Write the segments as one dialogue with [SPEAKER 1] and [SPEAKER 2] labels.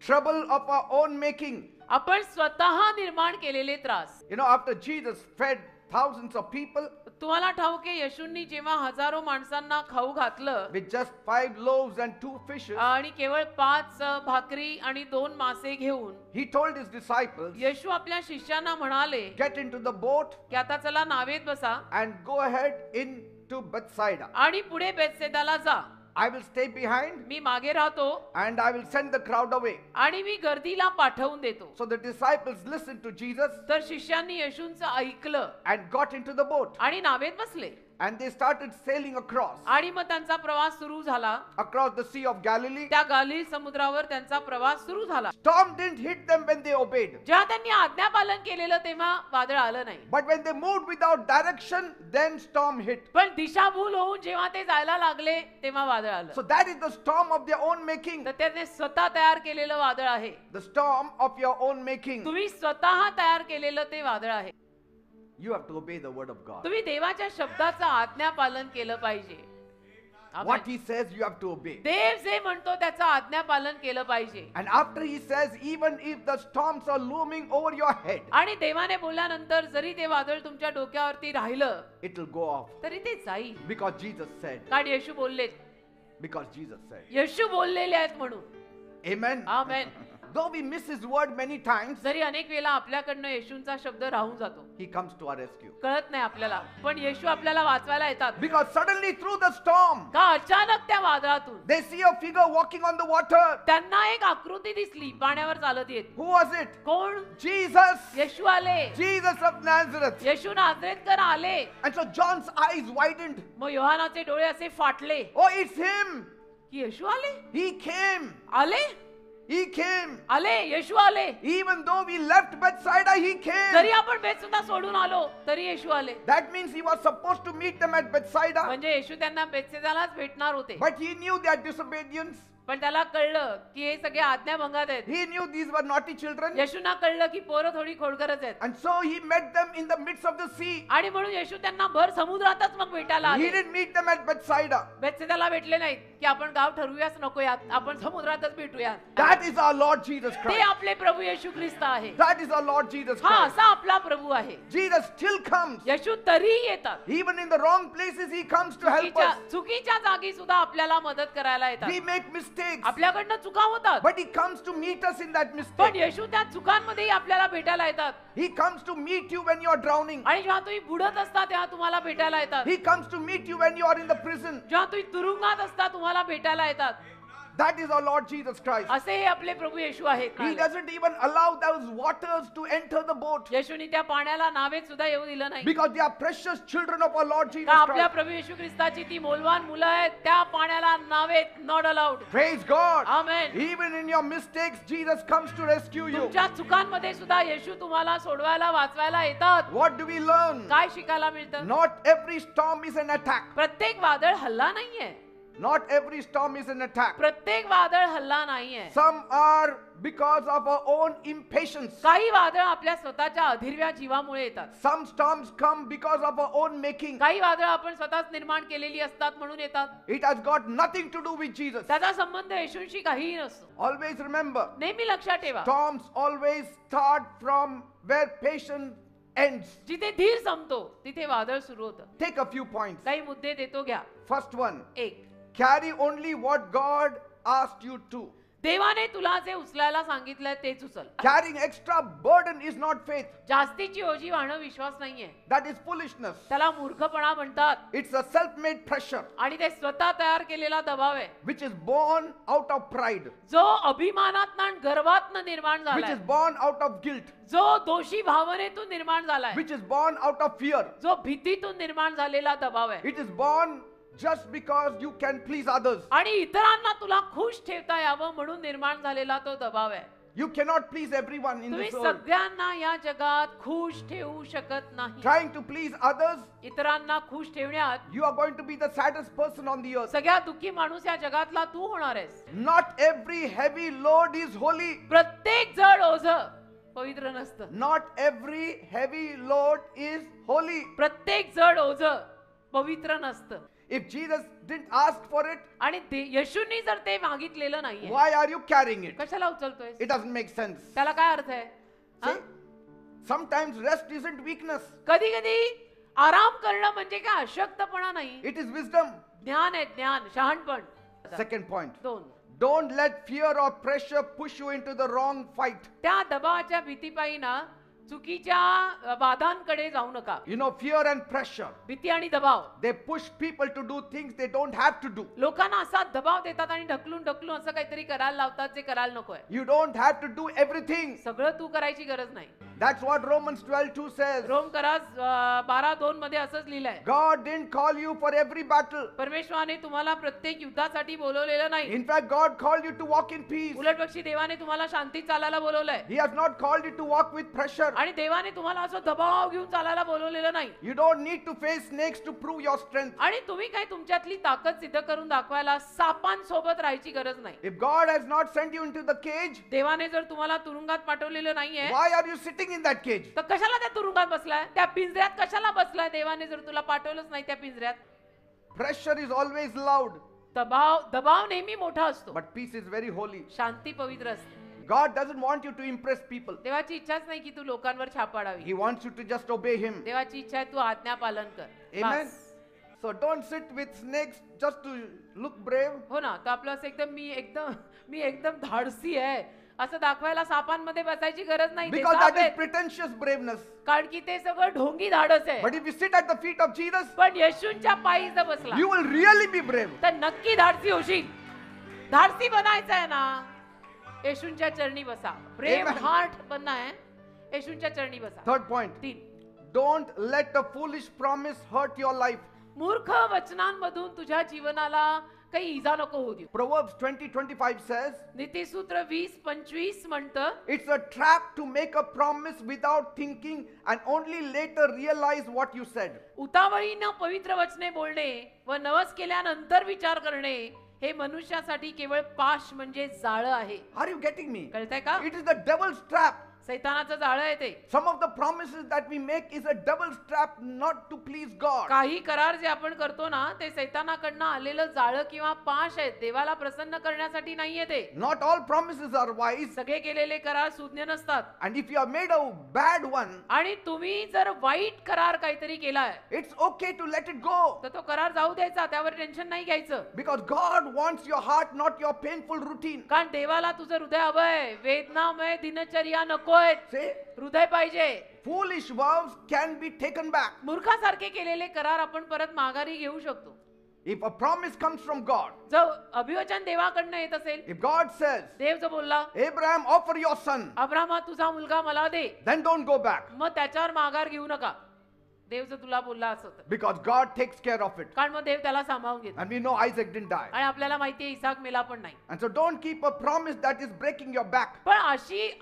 [SPEAKER 1] Trouble of our own making.
[SPEAKER 2] आपण स्वतः निर्माण केलेले त्रास.
[SPEAKER 1] You know, after Jesus fed thousands of people
[SPEAKER 2] तुम्हाला ठाऊक आहे येशूंनी जेव्हा हजारो माणसांना खाऊ घातलं
[SPEAKER 1] with just 5 loaves and 2 fishes,
[SPEAKER 2] आणि केवळ 5 भाकरी आणि 2 मासे घेऊन
[SPEAKER 1] he told his disciples,
[SPEAKER 2] येशू आपल्या शिष्यांना म्हणाले
[SPEAKER 1] get into the boat
[SPEAKER 2] की आता चला नावेत बसा
[SPEAKER 1] and go ahead into Bethsaida.
[SPEAKER 2] आणि पुढे बेतसेदाला जा.
[SPEAKER 1] I will stay behind
[SPEAKER 2] मी मागे राहतो
[SPEAKER 1] and I will send the crowd away.
[SPEAKER 2] आणि मी गर्दीला पाठवून देतो.
[SPEAKER 1] So the disciples listened to Jesus
[SPEAKER 2] तर शिष्यांनी येशूंचं ऐकलं
[SPEAKER 1] and got into the boat.
[SPEAKER 2] आणि नावेत बसले
[SPEAKER 1] And they started sailing across
[SPEAKER 2] आणि मग त्यांचा प्रवास सुरू झाला.
[SPEAKER 1] the Sea of Galilee.
[SPEAKER 2] त्या गालिल समुद्रावर त्यांचा प्रवास सुरू झाला.
[SPEAKER 1] Storm didn't hit them when they obeyed.
[SPEAKER 2] जेव्हा त्यांनी आज्ञापालन केलेलं तेव्हा वादळ आलं नाही.
[SPEAKER 1] But when they moved without direction, then storm hit.
[SPEAKER 2] पण दिशाभूल होऊन जेव्हा ते जायला लागले तेव्हा वादळ आलं.
[SPEAKER 1] So that is the storm of their own making.
[SPEAKER 2] तर त्याने स्वतः तयार केलेलं वादळ आहे.
[SPEAKER 1] The storm of your own making.
[SPEAKER 2] तुम्ही स्वतः तयार केलेलं ते वादळ आहे.
[SPEAKER 1] You have to obey the word of God.
[SPEAKER 2] तुम्ही देवाच्या शब्दाचं आज्ञापालन केलं पाहिजे.
[SPEAKER 1] What he says, you have to obey.
[SPEAKER 2] देव जे म्हणतो त्याचं आज्ञापालन केलं पाहिजे.
[SPEAKER 1] And after he says, even if the storms are looming over your head,
[SPEAKER 2] आणि देवाने बोलल्यानंतर जरी ते वादळ तुमच्या डोक्यावरती राहिलं
[SPEAKER 1] it will go off.
[SPEAKER 2] तरी ते जाईल.
[SPEAKER 1] Because Jesus said.
[SPEAKER 2] कारण येशू बोलले.
[SPEAKER 1] Because Jesus said.
[SPEAKER 2] येशू बोललेले आहेत म्हणून.
[SPEAKER 1] Amen.
[SPEAKER 2] Amen.
[SPEAKER 1] Though we miss his word many times,
[SPEAKER 2] जरी अनेक वेळा आपल्याकडनं येशूंचा शब्द राहून जातो.
[SPEAKER 1] he comes to our rescue.
[SPEAKER 2] कळत नाही आपल्याला पण येशू आपल्याला वाचवायला येतात.
[SPEAKER 1] Because suddenly through the storm,
[SPEAKER 2] का अचानक त्या वादळातून
[SPEAKER 1] they see a figure walking on the water.
[SPEAKER 2] त्यांना एक आकृती दिसली पाण्यावर चालत येत.
[SPEAKER 1] Who was it?
[SPEAKER 2] कोण?
[SPEAKER 1] Jesus.
[SPEAKER 2] येशू आले.
[SPEAKER 1] Jesus of Nazareth.
[SPEAKER 2] येशू नाझरेतकर आले.
[SPEAKER 1] And so John's eyes widened.
[SPEAKER 2] मग योहानाचे डोळे असे फाटले.
[SPEAKER 1] Oh, it's him.
[SPEAKER 2] की येशू आले.
[SPEAKER 1] He came.
[SPEAKER 2] आले.
[SPEAKER 1] He came.
[SPEAKER 2] आले. येशू आले.
[SPEAKER 1] Even though we left Bethsaida, he came.
[SPEAKER 2] जरी आपण बेतसुदा सोडून आलो तरी येशू आले.
[SPEAKER 1] That means he was supposed to meet them at Bethsaida.
[SPEAKER 2] म्हणजे येशू त्यांना बेतसेदालाच भेटणार होते.
[SPEAKER 1] But he knew their disobedience.
[SPEAKER 2] पण त्याला कळलं की हे सगळे आज्ञाभंगात आहेत.
[SPEAKER 1] He knew these were naughty children.
[SPEAKER 2] येशूंना कळलं की पोरं थोडी खोडकरच आहेत.
[SPEAKER 1] And so he met them in the midst of the sea.
[SPEAKER 2] आणि म्हणून येशू त्यांना भर समुद्रातच मग भेटायला
[SPEAKER 1] He
[SPEAKER 2] आले.
[SPEAKER 1] didn't meet them at Bethsaida.
[SPEAKER 2] बेतसेदाला भेटले नाहीत की आपण गाव ठरवूयाच नकोयात आपण समुद्रातच भेटूयात.
[SPEAKER 1] That is our Lord Jesus
[SPEAKER 2] ते
[SPEAKER 1] Christ.
[SPEAKER 2] आपले प्रभू येशू ख्रिस्त आहे.
[SPEAKER 1] That is our Lord Jesus
[SPEAKER 2] हा
[SPEAKER 1] Christ.
[SPEAKER 2] असा आपला प्रभू आहे.
[SPEAKER 1] Jesus still comes.
[SPEAKER 2] येशू तरीही येतात.
[SPEAKER 1] Even in the wrong places, he comes to help us.
[SPEAKER 2] चुकीच्या जागी सुद्धा आपल्याला मदत करायला येतात.
[SPEAKER 1] We make mistakes.
[SPEAKER 2] आपल्याकडनं चुका होतात.
[SPEAKER 1] But he comes to meet us in that
[SPEAKER 2] पण
[SPEAKER 1] mistake.
[SPEAKER 2] येशू त्या चुकांमध्ये आपल्याला भेटायला येतात.
[SPEAKER 1] He comes to meet you when you are drowning.
[SPEAKER 2] आणि जेव्हा तुम्ही बुडत असता तेव्हा तुम्हाला भेटायला येतात.
[SPEAKER 1] He comes to meet you when you are in the prison.
[SPEAKER 2] जेव्हा तुम्ही तुरुंगात असता तुम्हाला भेटायला येतात.
[SPEAKER 1] That is our Lord Jesus Christ.
[SPEAKER 2] असे हे आपले प्रभू येशू आहेत.
[SPEAKER 1] He doesn't even allow those waters to enter the boat.
[SPEAKER 2] येशूनी त्या पाण्याला नावेत सुद्धा येऊ दिलं नाही.
[SPEAKER 1] Because they are precious children of our Lord Jesus
[SPEAKER 2] आपल्या
[SPEAKER 1] Christ.
[SPEAKER 2] प्रभू येशू ख्रिस्ताची ती मौल्यवान मुलं आहेत त्या पाण्याला नावेत not allowed.
[SPEAKER 1] Praise God.
[SPEAKER 2] Amen.
[SPEAKER 1] Even in your mistakes, Jesus comes to rescue you.
[SPEAKER 2] तुमच्या चुकांमध्ये सुद्धा येशू तुम्हाला सोडवायला वाचवायला येतात.
[SPEAKER 1] What do we learn?
[SPEAKER 2] काय शिकायला मिळतं?
[SPEAKER 1] Not every storm is an attack.
[SPEAKER 2] प्रत्येक वादळ हल्ला नाहीये.
[SPEAKER 1] Not every storm is an attack.
[SPEAKER 2] प्रत्येक वादळ हल्ला नाहीये.
[SPEAKER 1] Some are because of our own impatience.
[SPEAKER 2] काही वादळ आपल्या स्वतःच्या अधीरव्या जीवामुळे येतात.
[SPEAKER 1] Some storms come because of our own making.
[SPEAKER 2] काही वादळ आपण स्वतःच निर्माण केलेली असतात म्हणून येतात.
[SPEAKER 1] It has got nothing to do with Jesus.
[SPEAKER 2] त्याचा संबंध येशूंशी काहीही नसतो.
[SPEAKER 1] Always remember,
[SPEAKER 2] नेहमी लक्षात ठेवा
[SPEAKER 1] storms always start from where patience ends.
[SPEAKER 2] जिथे धीर संपतो तिथे वादळ सुरू होतं.
[SPEAKER 1] Take a few points.
[SPEAKER 2] काही मुद्दे देतो घ्या.
[SPEAKER 1] First one,
[SPEAKER 2] एक,
[SPEAKER 1] carry only what God asked you to.
[SPEAKER 2] देवाने तुला जे उचलायला सांगितलंय तेच उचल.
[SPEAKER 1] Carrying extra burden is not faith.
[SPEAKER 2] जास्तीची ओझी वाहणं विश्वास नाहीये.
[SPEAKER 1] That is foolishness.
[SPEAKER 2] त्याला मूर्खपणा म्हणतात.
[SPEAKER 1] It's a self-made pressure
[SPEAKER 2] आणि ते स्वतः तयार केलेला दबाव आहे.
[SPEAKER 1] which is born out of pride,
[SPEAKER 2] जो अभिमानातनं आणि गर्वातनं निर्माण
[SPEAKER 1] which
[SPEAKER 2] झालाय.
[SPEAKER 1] is born out of guilt,
[SPEAKER 2] जो दोषी भावनेतून निर्माण झालाय.
[SPEAKER 1] which is born out of fear.
[SPEAKER 2] जो भीतीतून निर्माण झालेला दबाव आहे.
[SPEAKER 1] It is born just because you can please others.
[SPEAKER 2] आणि इतरांना तुला खुश ठेवता यावं म्हणून निर्माण झालेला तो दबाव आहे.
[SPEAKER 1] You cannot please everyone in
[SPEAKER 2] तुम्ही
[SPEAKER 1] this world.
[SPEAKER 2] सगळ्यांना या जगात खुश ठेवू शकत नाही.
[SPEAKER 1] Trying to please others,
[SPEAKER 2] इतरांना खुश ठेवण्यात
[SPEAKER 1] you are going to be the saddest person on the earth.
[SPEAKER 2] सगळ्यात दुःखी माणूस या जगातला तू होणार आहेस.
[SPEAKER 1] Not every heavy load is holy.
[SPEAKER 2] प्रत्येक जड ओझं पवित्र नसतं.
[SPEAKER 1] Not every heavy load is holy.
[SPEAKER 2] प्रत्येक जड ओझं पवित्र नसतं.
[SPEAKER 1] If Jesus didn't ask for it,
[SPEAKER 2] आणि येशूंनी जर ते मागितलेलं नाहीये,
[SPEAKER 1] why are you carrying it?
[SPEAKER 2] कशाला उचलतोय?
[SPEAKER 1] It doesn't make sense.
[SPEAKER 2] त्याला काय अर्थ आहे?
[SPEAKER 1] See? Sometimes rest isn't weakness.
[SPEAKER 2] कधी कधी आराम करणं म्हणजे काय अशक्तपणा नाही,
[SPEAKER 1] It is wisdom.
[SPEAKER 2] ज्ञान आहे, ज्ञान, शहाणपण.
[SPEAKER 1] Second point.
[SPEAKER 2] 2,
[SPEAKER 1] Don't let fear or pressure push you into the wrong fight.
[SPEAKER 2] त्या दबावाच्या भीतीपायी ना चुकीच्या वादांकडे जाऊ नका.
[SPEAKER 1] You know, fear and pressure,
[SPEAKER 2] भीती आणि दबाव
[SPEAKER 1] they push people to do things they don't have to do.
[SPEAKER 2] लोकांना असा दबाव देतात आणि ढकलून ढकलून असं काहीतरी करायला लावतात जे करायला नकोय.
[SPEAKER 1] You don't have to do everything.
[SPEAKER 2] सगळं तू करायची गरज नाही.
[SPEAKER 1] That's what Romans 12:2 says.
[SPEAKER 2] Rome करास 12:2 मध्ये असंच लिहिलंय.
[SPEAKER 1] God didn't call you for every battle.
[SPEAKER 2] परमेश्वराने तुम्हाला प्रत्येक युद्धासाठी बोलवलेलं नाही.
[SPEAKER 1] In fact, God called you to walk in peace.
[SPEAKER 2] उलटपक्षी देवाने तुम्हाला शांतीत चालायला बोलवलंय.
[SPEAKER 1] He has not called you to walk with pressure.
[SPEAKER 2] आणि देवाने तुम्हाला असं दबाव घेऊन चालायला बोलवलेलं नाही.
[SPEAKER 1] You don't need to face snakes to prove your strength.
[SPEAKER 2] आणि तुम्ही काय तुमच्यातली ताकद सिद्ध करून दाखवायला सापांसोबत राहायची गरज नाही.
[SPEAKER 1] If God has not sent you into the cage,
[SPEAKER 2] देवाने जर तुम्हाला तुरुंगात पाठवलेलं नाहीये,
[SPEAKER 1] why are you sitting in that cage?
[SPEAKER 2] तर कशाला त्या तुरुंगात बसलाय? त्या पिंजऱ्यात कशाला बसलाय? देवाने जर तुला पाठवलंच नाही त्या पिंजऱ्यात.
[SPEAKER 1] Pressure is always loud,
[SPEAKER 2] दबाव नेहमी मोठा असतो,
[SPEAKER 1] but peace is very holy.
[SPEAKER 2] शांती पवित्र असते.
[SPEAKER 1] God doesn't want you to impress people.
[SPEAKER 2] देवाची इच्छाच नाही की तू लोकांवर छाप पाडावी.
[SPEAKER 1] He wants you to just obey Him.
[SPEAKER 2] देवाची इच्छा आहे तू आज्ञा पालन कर.
[SPEAKER 1] Amen.
[SPEAKER 2] Bus.
[SPEAKER 1] So don't sit with snakes just to look brave.
[SPEAKER 2] हो ना, तर आपलं असं मी एकदम धाडसी आहे असं दाखवायला सापांमध्ये बसायची गरज नाही. ते
[SPEAKER 1] Because
[SPEAKER 2] साप
[SPEAKER 1] that is
[SPEAKER 2] आहेत.
[SPEAKER 1] pretentious braveness.
[SPEAKER 2] कारण की ते सगळं ढोंगी धाडस आहे.
[SPEAKER 1] But if you sit at the feet of Jesus,
[SPEAKER 2] पण येशूंच्या पायी जर बसला
[SPEAKER 1] you will really be brave.
[SPEAKER 2] तर नक्की धाडसी होशील. धाडसी बनायचं आहे ना, येशूंच्या चरणी बसा. Brave
[SPEAKER 1] Amen.
[SPEAKER 2] हार्ट बनना है, येशूंच्या चरणी बसा.
[SPEAKER 1] Third point.
[SPEAKER 2] 3,
[SPEAKER 1] Don't let a foolish promise hurt your life.
[SPEAKER 2] मूर्ख वचनांमधून तुझ्या जीवनाला काही इजा नको होऊ देऊ.
[SPEAKER 1] Proverbs 20:25 says,
[SPEAKER 2] नीतिसूत्र 20:25 म्हणतं,
[SPEAKER 1] it's a trap to make a promise without thinking and only later realize what you said.
[SPEAKER 2] उतावळीनं पवित्र वचने बोलणे व नवस केल्यानंतर विचार करणे हे मनुष्यासाठी केवळ पाश म्हणजे जाळं आहे.
[SPEAKER 1] Are you getting me?
[SPEAKER 2] कळतंय का?
[SPEAKER 1] It is the devil's trap.
[SPEAKER 2] सैतानाचं जाळं आहे ते.
[SPEAKER 1] Some of the promises that we make is a devil's trap not to please God.
[SPEAKER 2] काही करार जे आपण करतो ना ते सैतानाकडनं आलेलं जाळं किंवा पाश आहे, देवाला प्रसन्न करण्यासाठी नाहीये ते.
[SPEAKER 1] Not all promises are wise.
[SPEAKER 2] सगळे केलेले करार सुज्ञ नसतात.
[SPEAKER 1] And if you have made a bad one,
[SPEAKER 2] आणि तुम्ही जर वाईट करार काहीतरी केलाय
[SPEAKER 1] it's okay to let it go.
[SPEAKER 2] तर तो करार जाऊ द्यायचा, त्यावर टेन्शन नाही घ्यायचं.
[SPEAKER 1] Because God wants your heart, not your painful routine.
[SPEAKER 2] कारण देवाला तुझं हृदय हवंय, वेदनामय दिनचर्या नकोय,
[SPEAKER 1] Say,
[SPEAKER 2] हृदय पाहिजे.
[SPEAKER 1] foolish vows can be taken back.
[SPEAKER 2] मूर्खासारखे केलेले करार आपण परत माघारी घेऊ शकतो.
[SPEAKER 1] If a promise comes from God,
[SPEAKER 2] जर अभिवचन देवाकडनं येत असेल,
[SPEAKER 1] if God says,
[SPEAKER 2] देव जर बोलला
[SPEAKER 1] Abraham, offer your son,
[SPEAKER 2] Abrama तुझा मुलगा मला दे,
[SPEAKER 1] then don't go back.
[SPEAKER 2] मग त्याच्यावर माघार घेऊ नका. देव जर तुला बोलला असं तर,
[SPEAKER 1] Because God takes care of it.
[SPEAKER 2] कारण मग देव त्याला सांभाळून घेतो.
[SPEAKER 1] And we know Isaac didn't die.
[SPEAKER 2] आणि आपल्याला माहितीये इसाक मेला पण नाही.
[SPEAKER 1] And so don't keep a promise that is breaking your back.
[SPEAKER 2] पण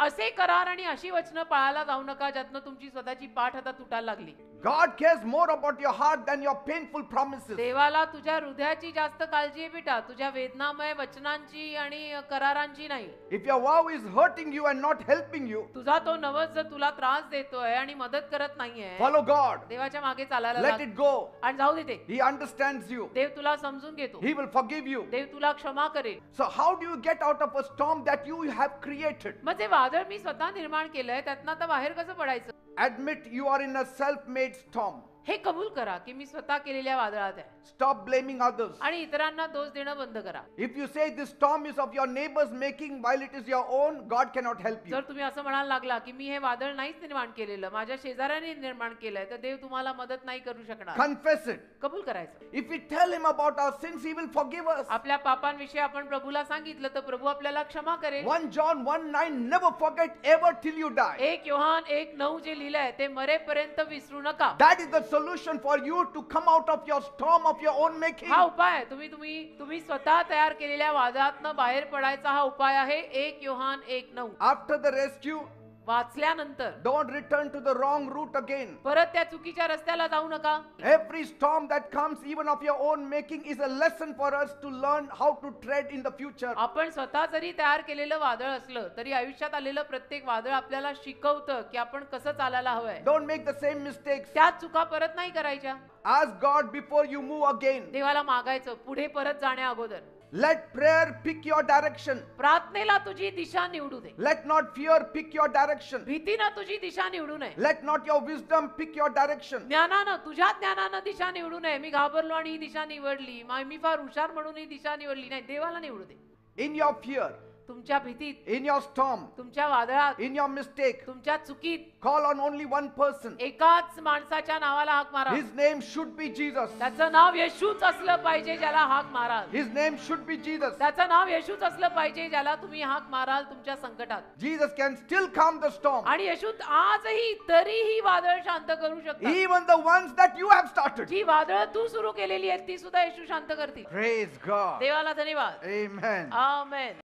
[SPEAKER 2] असे करार आणि अशी वचनं पाळायला जाऊ नका ज्यातनं तुमची स्वतःची पाठ आता तुटायला लागली.
[SPEAKER 1] God cares more about your heart than your painful promises.
[SPEAKER 2] देवाला तुझ्या हृदयाची जास्त काळजी आहे बेटा, तुझ्या वेदनामय वचनांची आणि करारांची नाही.
[SPEAKER 1] If your vow is hurting you and not helping you,
[SPEAKER 2] तुझा तो नवस जर तुला त्रास देतोय आणि मदत करत नाहीये,
[SPEAKER 1] follow God.
[SPEAKER 2] देवाच्या मागे चालायला
[SPEAKER 1] Let
[SPEAKER 2] लाग.
[SPEAKER 1] it go.
[SPEAKER 2] आणि जाऊ दे ते.
[SPEAKER 1] He understands you.
[SPEAKER 2] देव तुला समजून घेतो.
[SPEAKER 1] He will forgive you.
[SPEAKER 2] देव तुला क्षमा करेल.
[SPEAKER 1] So how do you get out of a storm that you have created?
[SPEAKER 2] मग जे वादळ मी स्वतः निर्माण केलंय त्यातनं आता बाहेर कसं पडायचं?
[SPEAKER 1] Admit you are in a self-made storm.
[SPEAKER 2] हे कबूल करा की मी स्वतः केलेल्या वादळात आहे.
[SPEAKER 1] Stop blaming others.
[SPEAKER 2] आणि इतरांना दोष देणं बंद करा.
[SPEAKER 1] If you say this storm is of your neighbor's making while it is your own, God cannot help you.
[SPEAKER 2] जर तुम्ही असं म्हणायला लागला की मी हे वादळ नाहीच निर्माण केलेलं, माझ्या शेजाऱ्याने निर्माण केलंय, तर देव तुम्हाला मदत नाही करू शकणार.
[SPEAKER 1] Confess it.
[SPEAKER 2] कबूल करायचं.
[SPEAKER 1] If we tell him about our sins, he will forgive us.
[SPEAKER 2] आपल्या पापांविषयी आपण प्रभूला सांगितलं तर प्रभू आपल्याला क्षमा करेल.
[SPEAKER 1] 1 John 1:9, never forget ever till you die.
[SPEAKER 2] 1 Yohan 1:9 जे लिहिलंय ते मरेपर्यंत विसरू नका.
[SPEAKER 1] That is the solution for you to come out of your storm of your own making.
[SPEAKER 2] हा उपाय आहे. तुम्ही स्वतः तयार केलेल्या वादळातनं बाहेर पडायचा हा उपाय आहे. 1 योहान 1:9.
[SPEAKER 1] After the rescue,
[SPEAKER 2] वाचल्यानंतर
[SPEAKER 1] don't return to the wrong route again.
[SPEAKER 2] परत त्या चुकीच्या रस्त्याला जाऊ नका.
[SPEAKER 1] Every storm that comes, even of your own making, is a lesson for us to learn how to tread in the future.
[SPEAKER 2] आपण स्वतः जरी तयार केलेलं वादळ असलं तरी आयुष्यात आलेलं प्रत्येक वादळ आपल्याला शिकवतं की आपण कसं चालायला हवंय.
[SPEAKER 1] Don't make the same mistakes.
[SPEAKER 2] त्या चुका परत नाही करायच्या.
[SPEAKER 1] Ask God before you move again.
[SPEAKER 2] देवाला मागायचं पुढे परत जाण्या अगोदर.
[SPEAKER 1] Let prayer pick your direction.
[SPEAKER 2] प्रार्थनेला तुझी दिशा निवडू दे.
[SPEAKER 1] Let not fear pick your direction.
[SPEAKER 2] भीतीनं तुझी दिशा निवडू नये.
[SPEAKER 1] Let not your wisdom pick your direction.
[SPEAKER 2] ज्ञानानं तुझ्या ज्ञानानं दिशा निवडू नये. मी घाबरलो आणि ही दिशा निवडली, मी फार हुशार म्हणून ही दिशा निवडली. नाही, देवाला निवडू दे.
[SPEAKER 1] In your fear,
[SPEAKER 2] तुमच्या भीतीत,
[SPEAKER 1] in your storm,
[SPEAKER 2] तुमच्या वादळात,
[SPEAKER 1] in your mistake,
[SPEAKER 2] तुमच्या चुकीत
[SPEAKER 1] call on only one person.
[SPEAKER 2] एकाच माणसाच्या नावाला हाक मारा.
[SPEAKER 1] His name should be Jesus.
[SPEAKER 2] त्याचं नाव येशूच असलं पाहिजे ज्याला हाक माराल.
[SPEAKER 1] His name should be Jesus.
[SPEAKER 2] त्याचं नाव येशूच असलं पाहिजे ज्याला तुम्ही हाक माराल तुमच्या संकटात.
[SPEAKER 1] Jesus can still calm the storm.
[SPEAKER 2] आणि येशू आजही तरीही वादळ शांत करू शकतात.
[SPEAKER 1] Even the ones that you have started.
[SPEAKER 2] जी वादळ तू सुरू केलेली आहेत ती सुद्धा येशू शांत करतील.
[SPEAKER 1] Praise God.
[SPEAKER 2] देवाला धन्यवाद.
[SPEAKER 1] Amen.
[SPEAKER 2] आमेन.